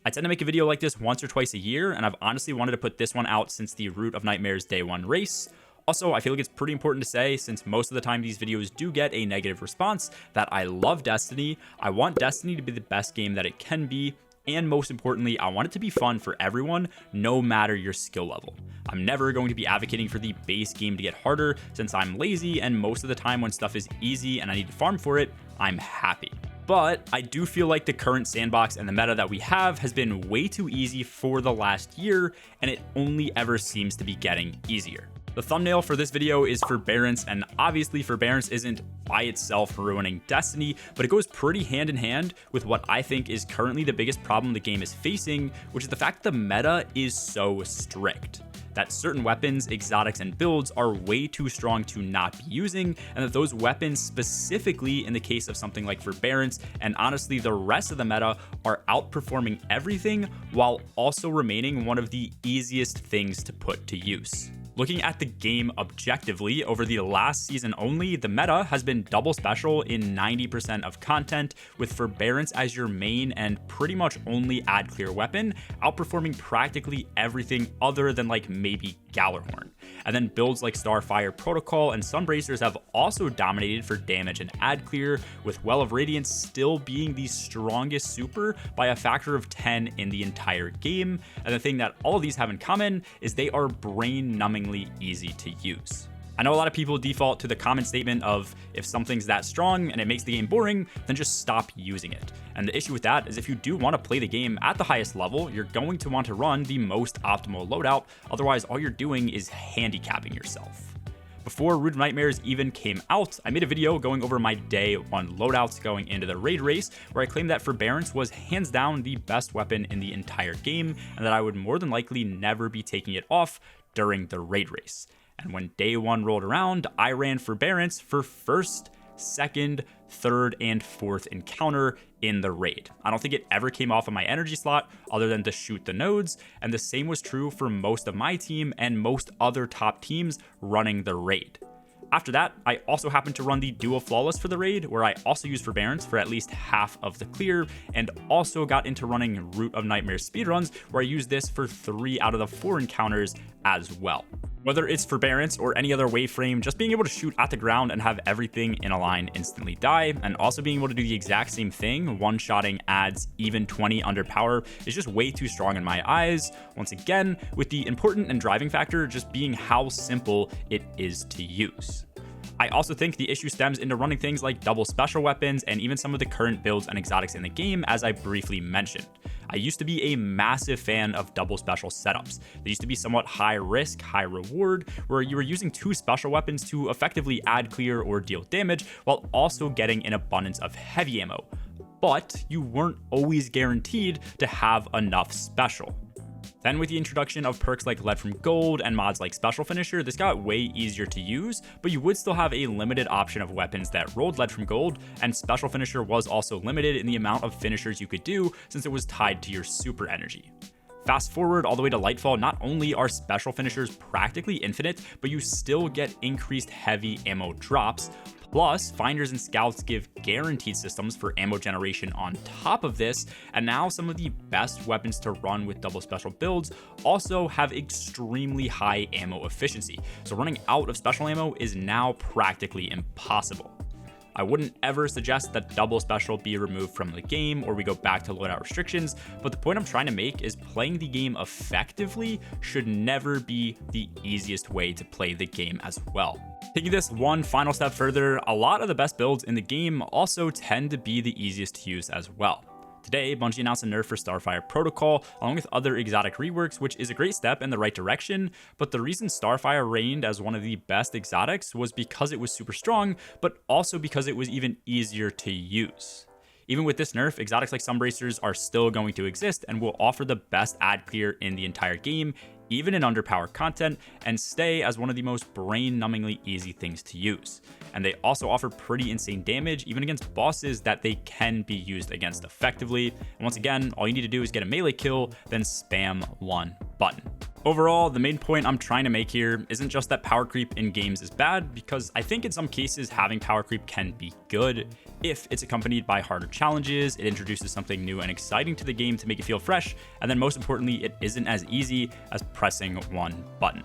I tend to make a video like this once or twice a year, and I've honestly wanted to put this one out since the Root of Nightmares Day 1 race. Also, I feel like it's pretty important to say, since most of the time these videos do get a negative response, that I love Destiny. I want Destiny to be the best game that it can be, and most importantly, I want it to be fun for everyone, no matter your skill level. I'm never going to be advocating for the base game to get harder, since I'm lazy, and most of the time when stuff is easy and I need to farm for it, I'm happy. But I do feel like the current sandbox and the meta that we have has been way too easy for the last year, and it only ever seems to be getting easier. The thumbnail for this video is forbearance, and obviously forbearance isn't by itself ruining Destiny, but it goes pretty hand in hand with what I think is currently the biggest problem the game is facing, which is the fact the meta is so strict. That certain weapons, exotics, and builds are way too strong to not be using, and that those weapons, specifically in the case of something like forbearance, and honestly the rest of the meta, are outperforming everything while also remaining one of the easiest things to put to use. Looking at the game objectively, over the last season only, the meta has been double special in 90% of content, with forbearance as your main and pretty much only add clear weapon, outperforming practically everything other than like maybe Gallarhorn. And then builds like Starfire Protocol and Sunbracers have also dominated for damage and add clear, with Well of Radiance still being the strongest super by a factor of 10 in the entire game. And the thing that all of these have in common is they are brain-numbingly easy to use. I know a lot of people default to the common statement of, if something's that strong and it makes the game boring, then just stop using it. And the issue with that is, if you do want to play the game at the highest level, you're going to want to run the most optimal loadout, otherwise all you're doing is handicapping yourself. Before Root of Nightmares even came out, I made a video going over my day 1 loadouts going into the raid race, where I claimed that forbearance was hands down the best weapon in the entire game, and that I would more than likely never be taking it off during the raid race. And when day 1 rolled around, I ran forbearance for first, second, third, and fourth encounter in the raid. I don't think it ever came off of my energy slot other than to shoot the nodes, and the same was true for most of my team and most other top teams running the raid. After that, I also happened to run the dual flawless for the raid, where I also used forbearance for at least half of the clear, and also got into running Root of Nightmares speedruns, where I used this for 3 out of the 4 encounters as well. Whether it's forbearance or any other wave frame, just being able to shoot at the ground and have everything in a line instantly die, and also being able to do the exact same thing, one-shotting adds even 20 under power, is just way too strong in my eyes. Once again, with the important and driving factor just being how simple it is to use. I also think the issue stems into running things like double special weapons and even some of the current builds and exotics in the game, as I briefly mentioned. I used to be a massive fan of double special setups. They used to be somewhat high risk, high reward, where you were using 2 special weapons to effectively add clear or deal damage, while also getting an abundance of heavy ammo. But you weren't always guaranteed to have enough special. Then with the introduction of perks like Lead from Gold and mods like Special Finisher, this got way easier to use, but you would still have a limited option of weapons that rolled Lead from Gold, and Special Finisher was also limited in the amount of finishers you could do since it was tied to your super energy. Fast forward all the way to Lightfall, not only are special finishers practically infinite, but you still get increased heavy ammo drops. Plus, finders and scouts give guaranteed systems for ammo generation on top of this, and now some of the best weapons to run with double special builds also have extremely high ammo efficiency, so running out of special ammo is now practically impossible. I wouldn't ever suggest that double special be removed from the game or we go back to loadout restrictions, but the point I'm trying to make is playing the game effectively should never be the easiest way to play the game as well. Taking this one final step further, a lot of the best builds in the game also tend to be the easiest to use as well. Today, Bungie announced a nerf for Starfire Protocol, along with other exotic reworks, which is a great step in the right direction, but the reason Starfire reigned as one of the best exotics was because it was super strong, but also because it was even easier to use. Even with this nerf, exotics like sunbracers are still going to exist and will offer the best add clear in the entire game, even in underpower content, and stay as one of the most brain-numbingly easy things to use. And they also offer pretty insane damage, even against bosses that they can be used against effectively. And once again, all you need to do is get a melee kill, then spam 1 button. Overall, the main point I'm trying to make here isn't just that power creep in games is bad, because I think in some cases having power creep can be good if it's accompanied by harder challenges, it introduces something new and exciting to the game to make it feel fresh, and then most importantly, it isn't as easy as pressing one button.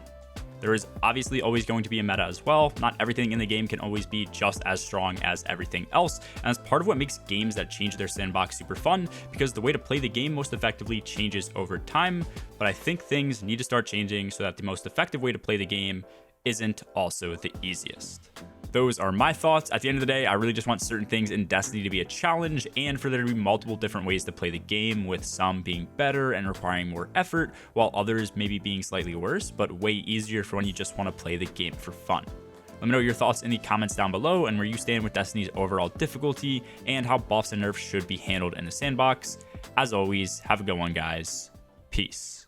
There is obviously always going to be a meta as well. Not everything in the game can always be just as strong as everything else, and that's part of what makes games that change their sandbox super fun, because the way to play the game most effectively changes over time. But I think things need to start changing so that the most effective way to play the game isn't also the easiest. Those are my thoughts. At the end of the day, I really just want certain things in Destiny to be a challenge and for there to be multiple different ways to play the game, with some being better and requiring more effort, while others maybe being slightly worse, but way easier for when you just want to play the game for fun. Let me know your thoughts in the comments down below and where you stand with Destiny's overall difficulty and how buffs and nerfs should be handled in the sandbox. As always, have a good one, guys. Peace.